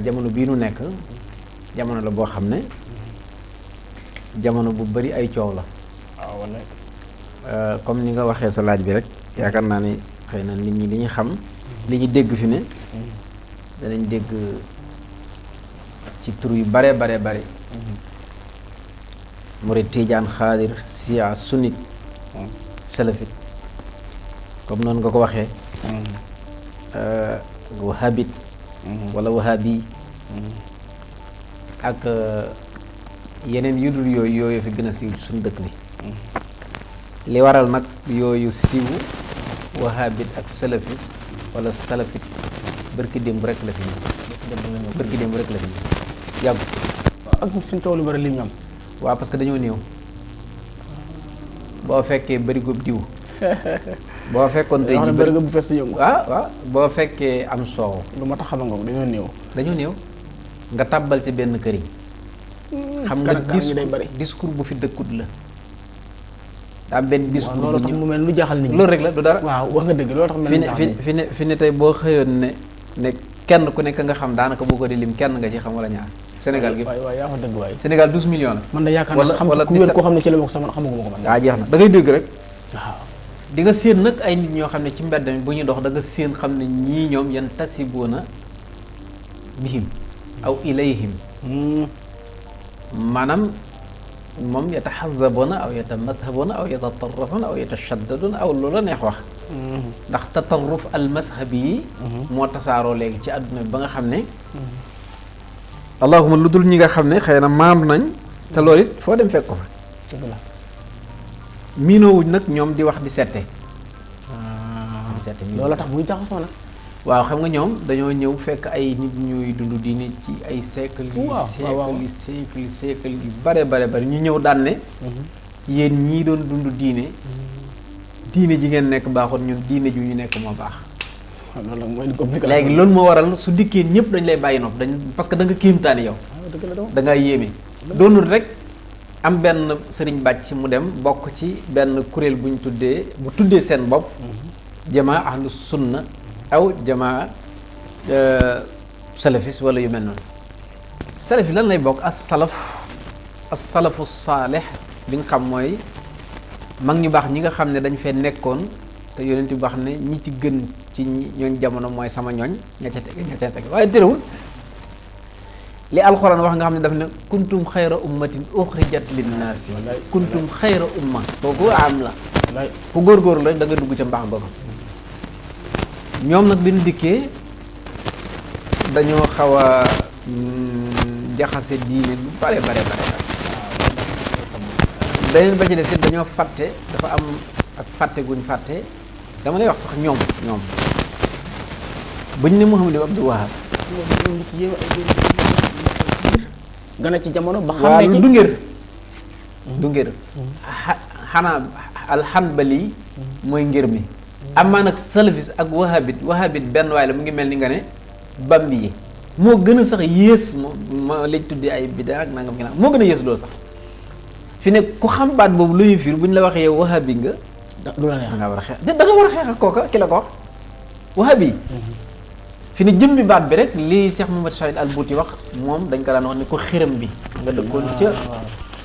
jamono bii nu nekk jamono la boo xam ne jamono bu bari ay coow la. waaw wala. comme ni nga waxee sa laaj bi rek yaakaar naa ni xëy na nit ñi li ñu xam li ñu dégg fi ne danañ dégg ci tur yu bare bare murid tijaan xaadir siya sunnit salafit comme noonu nga ko waxee wahabit wala wahabi ak yeneen yu dul yooyu fi gën a siiw suñu dëkk bi li waral nag yooyu siiw wahabit ak salafit wala salafit bërki démb rek la fi ñëw bërki démb rek la fi ñëw yàggu ak suñ coow lu bari li ñu am waaw parce que dañoo néew boo fekkee bërigub diw boo fekkoon tey ji bëri nga bu fees yëngu waaw boo fekkee am soow lu ma tax xam nga dañoo néew nga tàbbal ci benn këriñ xam nga day bari discours bu fi dëkkut la daa benn discours loolu tax mu mel lu jaaxal nit ñi loolu rek la du dara waaw wax nga dëgg loolu tax mel fi ne tey boo xëyoon ne kenn ku nekk nga xam daanaka boo ko di lim kenn nga ci xam wala ñaar Sénégal gi waay yaa wax dëgg waay Sénégal 12 millions la man da yaakaar naa xam ku wér koo xam ne ci la bokk sama xamaguma ko man daa jeex na da ngay dégg rek waaw di nga séen nag ay nit ñoo xam ne ci mbedd mi bu ñuy dox da nga séen xam ne ñii ñoom yan tasibuuna bihim aw ilayhim maanaam moom yataxazabuuna aw yatamadhabuuna aw yatatarrafuuna aw yatashaddaduuna aw lu la neex wax ndax tatarruf al mazhabi yi moo tasaaroo léegi ci àdduna bi ba nga xam ne allahuma lu dul ñi nga xam ne xëy na maandu nañ te loolu it foo dem fekk ko fa dëgg la miinoowuñ nag ñoom di wax di sette di sette loolu tax muy jaxasoo nag waaw xam nga ñoom dañoo ñëw fekk ay nit ñuy dund diine ci ay siècle yu bare ñu ñëw daan ne yéen ñii doon dund diine ji ngeen nekk baaxoon ñun diine ju ñu nekk moo baax loolu nag mooy compliqué léegi loolu moo waral su dikkee ñëpp dañ lay bàyyi nopp parce que da nga kéemtaani yow da ngaa yéeme doonul rek am benn sëriñ bàcc mu dem bokk ci benn kuréel bu tuddee seen bopp jamaa ahlu sunna aw jamaa salafis wala yu mel noonu salafis lan lay bokk as salafu saalih bi nga xam mooy mag ñu baax ñi nga xam ne dañ fee nekkoon te yonent bi baax ne ñi ci gën ci ñooñ jamono mooy sama ñooñ ña ca tege waaye terewul li alxuraan wax nga xam ne daf ne kuntum xayra ummatin uxrijat linnaasi kuntum xayra umma kooku am la ku góorgóorlu rek da nga dugg ca mbaax googu ñoom nag bi ñu dikkee dañoo xaw a jaxase diine lu bare beneen ba ci des it dañoo fàtte dafa am ak fàtte guñ fàtte dama lay wax sax ñoom buñ ne Muhammad ibn Abdul Wahhab gana ci jamono ba xam ne ci du ngir xanaa alxanbali mooy ngir mi amaa nag salafis ak wahabit benn waay la mu ngi mel ni nga ne bambi yi moo gën a sax yées ma lañ tuddee ay bidaa ak nangam ginnaaw moo gën a yées loolu sax fi ne ku xam baat boobu lu ñuy fiir bu ñu la waxee yow wahabi nga du la neex da nga war a xeex da nga war a xeex ak kooka ki la ko wax wahabi fi ne jëmmi baat bi rek lii Cheikh Mouhamed Saïd al-Bouti wax moom dañ ko daan wax ne ko xiram bi nga dëkkoon ca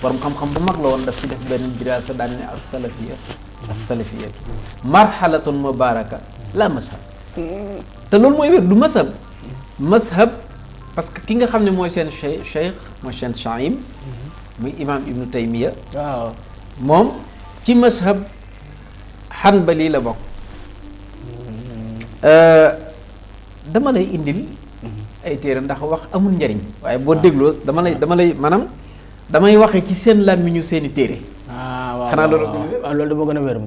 borom xam-xam bu mag la woon daf ci def benn diraasa daan ne as-salafiyya marhalatun mubaraka la mazhab te loolu mooy wér du mazhab parce que ki nga xam ne mooy seen cheikh mooy seen chaim muy imam ibnu taymiya waaw moom ci mazhab hanbali la bokk dama lay indil ay téere ndax wax amul njariñ waaye boo dégloo dama lay maanaam damay waxe ci seen làmmiñu seeni téere waaw xanaa loolu loolu dama gën a wér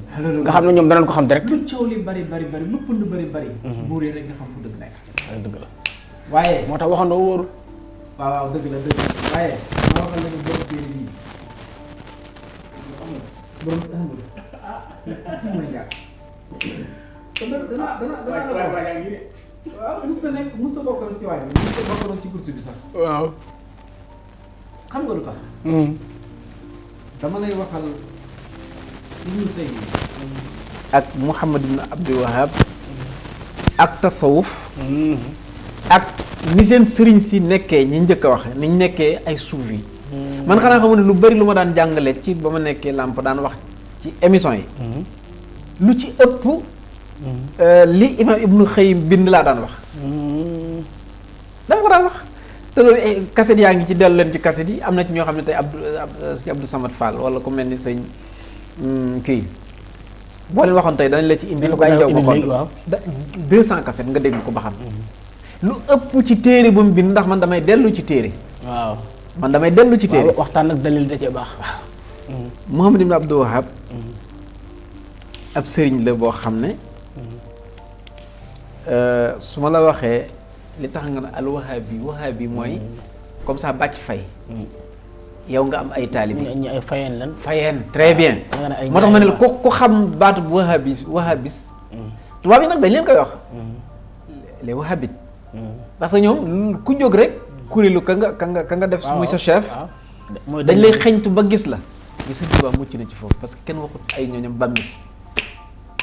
nga xam ne ñoom danañ ko xam direct lu coow li bari lu pënd bari buuree rek nga xam fu dëgg nekk dëgg la waaye moo tax waxandoo wóoru waaw dëgg la waaye ma waxal la borom téere bii borom amul mooy ñàkk waaw mos a bokk ci waay bi mos a bokk ci course bi sax waaw xam nga lu tax dama lay waxal Ibnu Taymiya ak Muhammad ibn Abdul Wahhab ak tasawuf ak ni seen sëriñ si nekkee ñi njëkk a waxe niñ nekkee ay suufi man xanaa xamu ne lu bari lu ma daan jàngale ci ba ma nekkee làmp daan wax ci émission yi lu ci ëpp li imam Ibnu Xayyim bind laa daan wax dama ko daan wax te loolu kaset yaa ngi ci dellu leen ci kaset yi am na ci ñoo xam ne tey sëñ Abdou Samad Fall wala ku mel ni sëñ kii boo leen waxoon tey danañ la ci indi lu bàyyi jaw ba xool 200 kaset nga dégg ko ba xam lu ëpp ci téere bu mu bind ndax man damay dellu ci téere waaw man damay dellu ci téere waxtaan ak dalil da cee baax waaw Muhammad ibn Abdul Wahhab ab sëriñ la boo xam ne su ma la waxee li tax nga ne al wahabi mooy comme ça bàcc fay yow nga am ay taalibe ñi ay fayeen lan fayeen très bien moo tax ma ne la ku xam baatu bu wahabis tubaab yi nag dañ leen koy wax les wahabites parce que ñoom ku jóg rek kuréelu ka nga def muy sa chef dañ lay xeñtu ba gis la gi Sëñ Tuubaa mucc na ci foofu parce que kenn waxut ay ñooñam bambi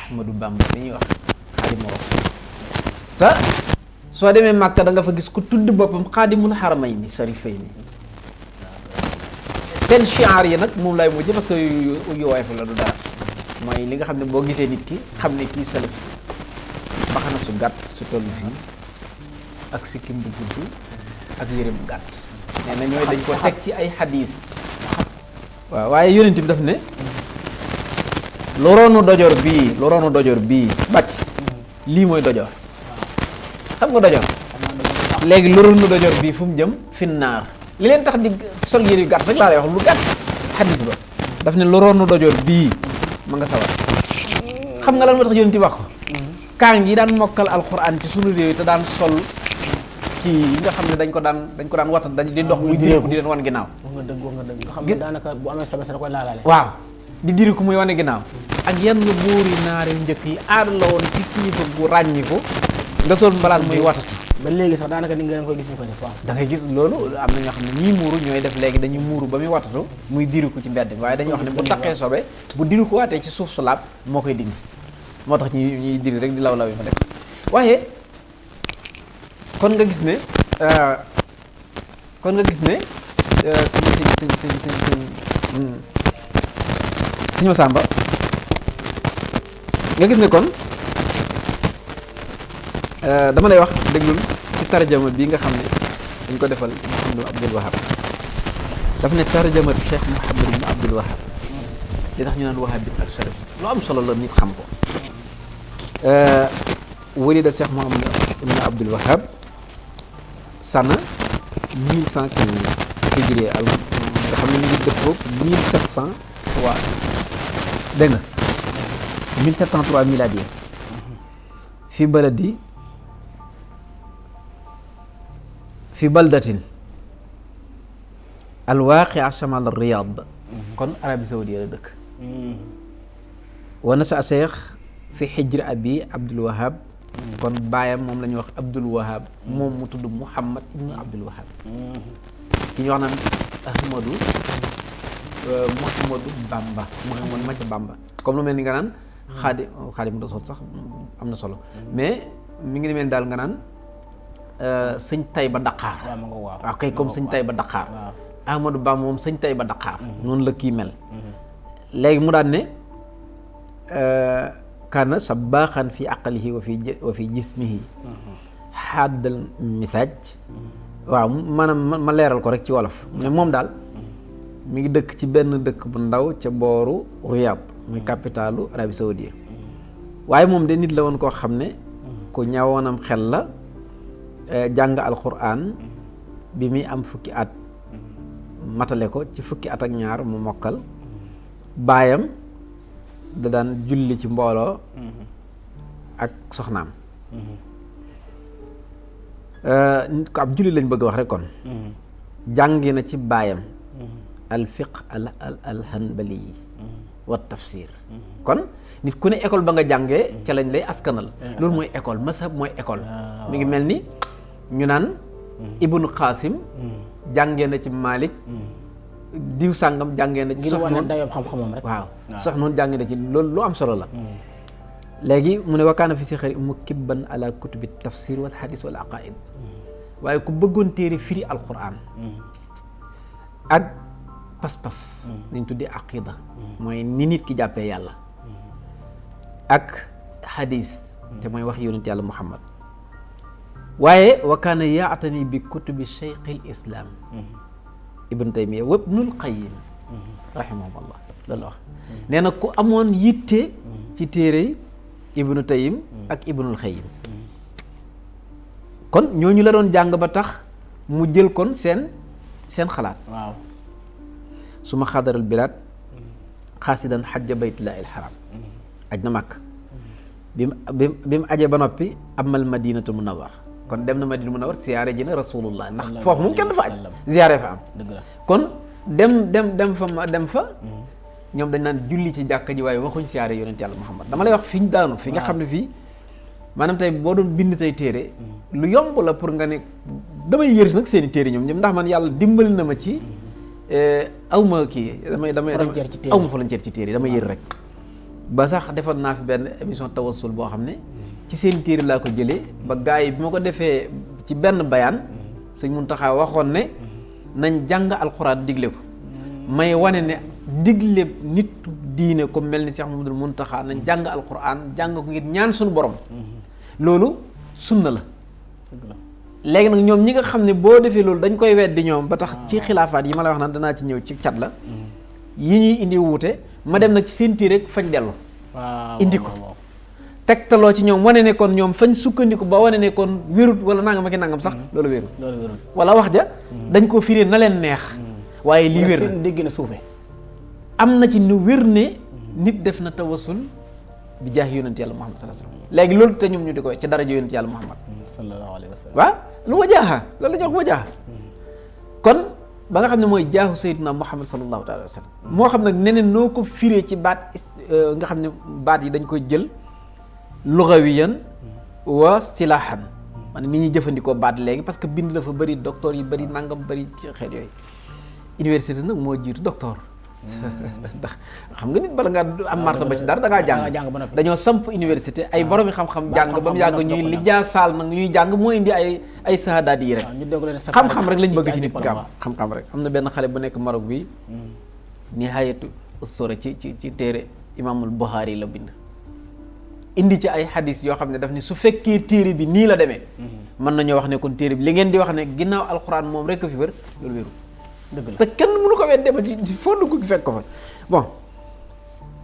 Ahmadu Bamba dañuy wax Xaadimu Rasuul te soo demee Màkka da nga fa gis ku tudd boppam Xaadimul Xaramayni Sarifayni seen chiar yi nag moom laay mujj parce que yu woyof la du dara mooy li nga xam ne boo gisee nit ki xam ne kii salaf si baxana su gàtt su toll fii ak sikkim bu gudd ak yére bu gàtt nee na ñooy dañ ko teg ci ay xadiis waaw waaye yonent bi daf ne loroonu dojor bii bàcc lii mooy dojor xam nga dojor léegi loroonu dojor bii fu mu jëm finnaar li leen tax di sol yére yu gàtt rek laa lay wax lu gàtt xadis ba daf ne loroonu dojoor bii ma nga sawar xam nga lan moo tax yonent wax ko kaang yi daan mokkal alxuraan ci sunu réew yi te daan sol kii yi nga xam ne dañ ko daan watat dañ di dox muy diri ko di leen wan ginnaaw nga dëgg nga xam ne daanaka bu amee sabes da koy laalaale waaw di diri ko muy wane ginnaaw ak yenn buuri naar yu njëkk yi aada la woon ci kilifa bu ràññiku nga sol mbalaan muy watatu ba léegi sax daanaka ni nga leen koy gis ñu ko def waaw da ngay gis loolu am na ñoo xam ne ñii muuru ñooy def léegi dañuy muuru ba muy watatu muy diri ko ci mbedd waaye dañuy wax ne bu taqee sobe bu diri ko waatee ci suuf su laab moo koy dindi moo tax ñuy diri rek di law yi fa def waaye kon nga gis ne sëñ Masamba nga gis ne kon dama lay wax déglul ci tarjama bii nga xam ne dañ ko defal Mouhamadou Abdoul Wahab daf ne tarjamatu Cheikh Mouhamadou ibn Abdoul Wahab li tax ñu naan wahabit ak salaf lu am solo la nit xam ko walida Cheikh Mouhamadou ibn Abdoul Wahab sana 1115 hijri al nga xam ne ñu ngi dëppoo 1703 dégg nga 1703 miladi fi baladi fi baldatin alwaqia chamal Riyad kon Arabie Saoudite la dëkk wa nasa Cheikh fi xijri abi Abdoul Wahab kon baayam moom la ñuy wax Abdoul Wahab moom mu tudd Mouhamad ibnu Abdoul Wahab ki ñu wax naan Ahmadou Mouhamadou Bamba Mouhamadou Maca Bamba comme lu mel ni nga naan Xaadim Rasul sax am na solo mais mi ngi demee daal nga naan sëñ Tayba Dakar waaw kay comme sëñ Tayba Dakar Ahmadou Bamba moom sëñ Tayba Dakar noonu la kii mel léegi mu daan ne kaana sabaaxan fi aqlihi wa fi jismihi xaddal misaaj waaw maanaam ma leeral ko rek ci wolof mais moom daal mi ngi dëkk ci benn dëkk bu ndaw ca booru Riyad muy capitalu Arabie Saoudite waaye moom de nit la woon koo xam ne ku ñawoonam xel la jàng alquran bi muy am fukki at matale ko ci fukki at ak ñaar mu mokkal baayam da daan julli ci mbooloo ak soxnaam ko ab julli lañ bëgg wax rek kon jàngi na ci baayam al fiqh al hanbali wa tafsir kon nit ku ne école ba nga jàngee ca lañ lay askanal loolu mooy école mazhab mooy école mi ngi mel ni ñu naan ibnu Qasim jàngee na ci Malik diw sàngam jàngee na ci soxnoon dayob xam-xamam rek waaw soxnoon jàngee na ci loolu lu am solo la léegi mu ne wakaana fi si xëri mu kibban ala kutubi tafsir wal hadis wal aqaid waaye ku bëggoon téere firi alquran ak pas-pas dañ tuddee aqida mooy ni nit ki jàppee yàlla ak hadis te mooy wax yonent yàlla Muhammad waaye wa kaana yaatani bi kutubi cheikh al islam ibnu taymiya wa ibnul qayyim rahimahumullah loolu wax nee na ku amoon yitte ci téere ibnu tayyim ak ibnul qayyim kon ñooñu la doon jàng ba tax mu jël kon seen xalaat waaw su ma xadaral bilaad xaasidan xajja baytullahi alxaram aj na màkk bi mu aje ba noppi amal madinatu munawwar kon dem na madina munawwar siyaare ji na rasulullah ndax foofu moom kenn dafa aj ziyaare fa am dëgg la kon dem fa ñoom dañ naan julli ci jàkka ji waaye waxuñ siyaare yonent yàlla Muhammad dama lay wax fi ñu daanu fi nga xam ne fii maanaam tey boo doon bind tey téere lu yomb la pour nga ne damay yër nag seen i téere ñoom ndax man yàlla dimbali na ma ci awma kii damay awma frontière ci téere yi damay yër rek ba sax defoon naa fi benn émission tawassul boo xam ne ci seen téere laa ko jëlee ba gars yi bi ma ko defee ci benn bayaan sëñ Muntaxa waxoon ne nañ jàng alxuraan digle ko may wane ne digle nit diine ko mel ni Cheikh Mamadou Muntaxa nañ jàng alxuraan jàng ko ngir ñaan suñu borom loolu sunna la léegi nag ñoom ñi nga xam ne boo defee loolu dañ koy weddi ñoom ba tax ci xilaafaat yi ma la wax naan danaa ci ñëw ci cat la yi ñuy indi wuute ma dem nag ci seen téere rek fañ dellu indi ko tegtaloo ci ñoom wane ne kon ñoom fañ sukkandiku ba wane ne kon wérut wala nangam ak nangam sax loolu wérut wala wax ja dañ koo firee na leen neex waaye lii wér na dégg na suufe am na ci nu wér ne nit def na tawasul bi jaahi yonent yàlla Muhammad sallallahu alayhi wasallam léegi loolu te ñoom ñu di koy ci daraja yonent yàlla Muhammad sallallahu alayhi wasallam waaw lu wajaaha loolu la ñuy wax wajaaha kon ba nga xam ne mooy jaahu sayyidina Muhammad sallallahu alayhi wasallam moo xam nag neneen noo ko firee ci baat nga xam ne baat yi dañ koy jël lugawiyan wa istilaahan maanaam ni ñuy jëfandikoo baat léegi parce que bind dafa bëri docteur yi bëri nangam bëri ci xeet yooyu université nag moo jiitu docteur ndax xam nga nit bala ngaa am martaba ci dara da ngaa jàng dañoo samp université ay boromi xam-xam jàng ba mu yàgg ñuy lijjaa saal nag ñuy jàng moo indi ay sahadaat yi rek xam-xam rek lañ bëgg ci nit gaam xam-xam rek am na benn xale bu nekk Maroc bi nihaayatu ustura ci téere imaamul Buxaari la bind indi ci ay xadis yoo xam ne daf ne su fekkee téere bi nii la demee mën nañoo wax ne kon téere bi li ngeen di wax ne ginnaaw alxuraan moom rek a fi wér loolu wéru dëgg la te kenn mënu ko wet dema ci foo dugg gi fekk ko fa bon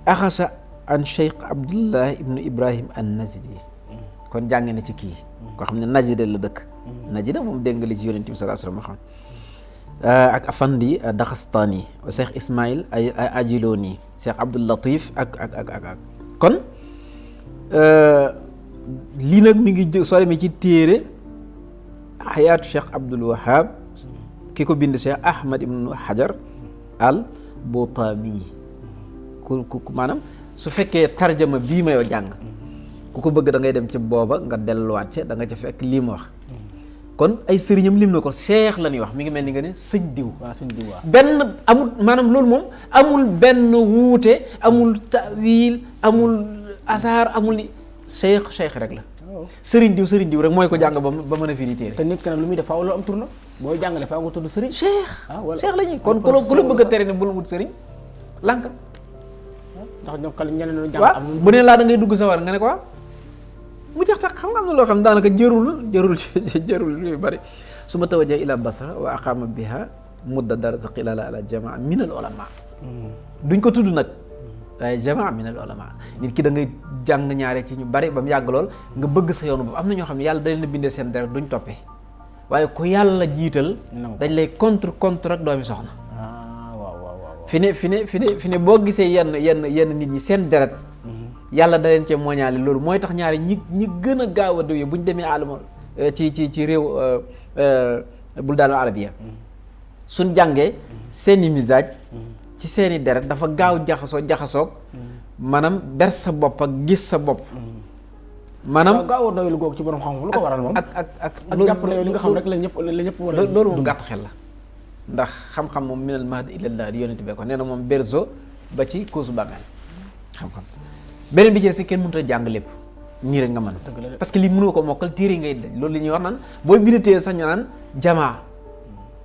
axasa an Cheikh Abdullah ibnu Ibrahim an Najdi kon jàng na ci kii koo xam ne Najda la dëkk Najda moom dégg nga li ci yonent bi sallallahu alayhi wasallam xam ak Afandi Daxastani Cheikh Ismaïl ay Ajiloni Cheikh Abdul Latif ak kon lii nag mi ngi soo demee ci téere xayaatu Cheikh Abdul Wahab ki ko bind Cheikh Ahmad ibnu Hajar al Botami ku maanaam su fekkee tarjama bii ma yoo jàng ku ko bëgg da ngay dem ci booba nga delluwaat ca da nga ca fekk lii ma wax kon ay sëriñam lim na ko cheikh la ñuy wax mi ngi mel ni nga ne sëñ diw benn amul maanaam loolu moom amul benn wuute amul tawil amul asaar amul li cheikh rek la sëriñ diw rek mooy ko jàng ba mën a firi téere te nit ki nag lu muy def faaw loo am tur na booy jàngale faaw nga tudd sëriñ cheikh la ñuy kon ku la bëgg a tere ne bul wut sëriñ lànkal ndax ñoom kal ñeneen ñu jàng waaw bu ne laa da ngay dugg sa war nga ne ko mu jeex tax xam nga am na loo xam daanaka jërul yu bari su ma tawajjah ila Basra wa aqama biha mudda darzaq ila jamaa min al ulama duñ ko tudd nag waaye jamaa min al ulama nit ki da ngay jàng ñaare ci ñu bari ba mu yàgg lool nga bëgg sa yoonu boobu am na ñoo xam ne yàlla da leen a bindee seen deret duñ toppee waaye ku yàlla jiital dañ lay contre ak doomi soxna fi ne boo gisee yenn nit ñi seen deret yàlla da leen cee mooñaale loolu mooy tax ñaari ñi gën a gaaw a dëwee bu ñu demee alama ci réew buldaanul arabiya suñ jàngee seeni misaaj ci seeni deret dafa gaaw jaxasoog maanaam ber sa bopp ak gis sa bopp maanaam gaaw a doylu googu ci borom xam-xam lu ko waral moom ak jàpp na yow li nga xam rek la ñëpp war a loolu moom gàtt xel la ndax xam-xam moom minal mahdi ilal lahdi yonent bee ko nee na moom berzo ba ci kuusu bàmmeel xam-xam beneen bi ci si kenn mënut a jàng lépp nii rek nga mën parce que li mënoo ko mokkal téere ngay daj loolu li ñuy wax naan booy bind téere sax ñu naan jamaa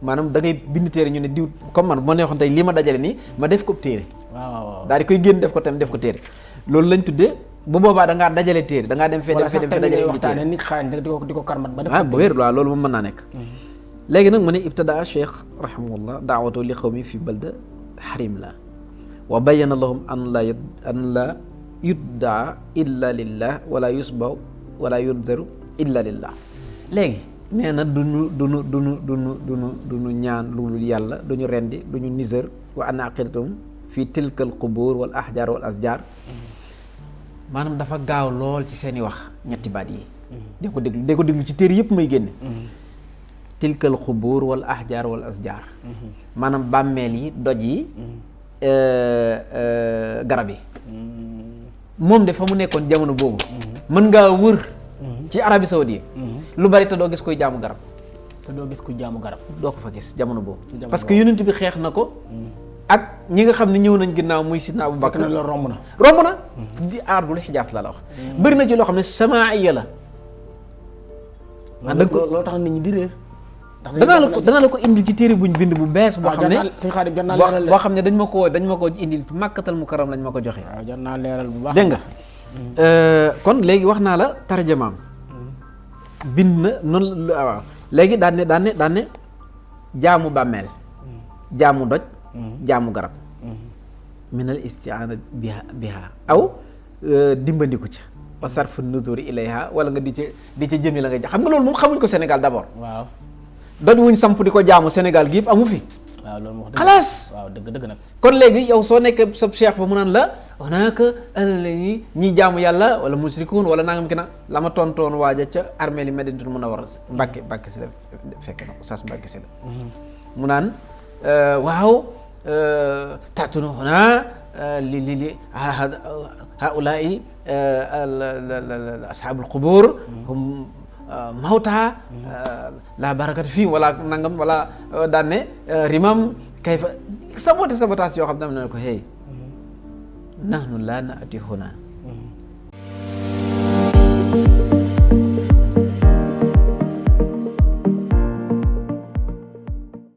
maanaam da ngay bind téere ñu ne diw comme man bu ma neexoon tey li ma dajale nii ma def ko téere waaw daal di koy génn def ko tam def ko téere loolu lañ tuddee bu boobaa da ngaa dajale téere da ngaa dem fee dem fee dajale waxtaane nit xaañ di ko karmat ba def bu wér waaw loolu moom mën naa nekk léegi nag mu ne ibtadaa cheikh rahimahullah daawatu li xawmi fi balda xarim la wa bayyana lahum an la yuddaa illa lillah wala yusbaw wala yunzaru illa lillah léegi nee na duñu ñaan lu yàlla duñu rendi duñu nisër wa anna aqidatum fi tilkal qubur wal ahjar wal asjar maanaam dafa gaaw lool ci seeni wax ñetti baat yi dee ko déglu ci téere yëpp may génne tilkal qubur wal ahjar wal asjar maanaam bàmmeel yi doj yi garab yi moom de fa mu nekkoon jamono boobu mën ngaa wër ci Arabie Saoudite lu bari te doo gis koy jaamu garab doo ko fa gis jamono boobu parce que yonent bi xeex na ko ak ñi nga xam ne ñëw nañ ginnaaw muy Sidna Abu Bakar la romb na di ardul xijaas la wax bëri na ci loo xam ne samaaiya la loolu tax nit ñi di réer danaa la ko indil ci téere buñ bind bu bees boo xam ne boo xam ne dañ ma ko indil Makkatal Mukarram lañ ma ko joxe waaw jar naa leeral bu baax dégg nga kon léegi wax naa la tarjamaam bind na noonu waaw léegi daan ne jaamu bàmmeel jaamu doj jaamu garab minal isti'aana biha aw dimbandiku ca wa sarfu nuzuri ilayha wala nga di ca jëmi la nga xam nga loolu moom xamuñ ko Sénégal d'abord waaw doj wuñ samp di ko jaamu Sénégal gi yëpp amu fi waaw loolu moo xalaas waaw dëgg nag kon léegi yow soo nekkee sa cheikh fa mu naan la onaaka alala ñi jaamu yàlla wala musrikuun wala nangam ki nag la ma tontoon waaja ca armée li Madinatul Munawwara Mbàkke si la fekk na ko sas Mbàkke si la mu naan waaw taatuna huna li haulaai ashaabul qubur hum mawta la barakat fii wala nangam wala daan ne rimam kayfa sabotage yoo xam ne dama ne ko hey nahnu laa naati huna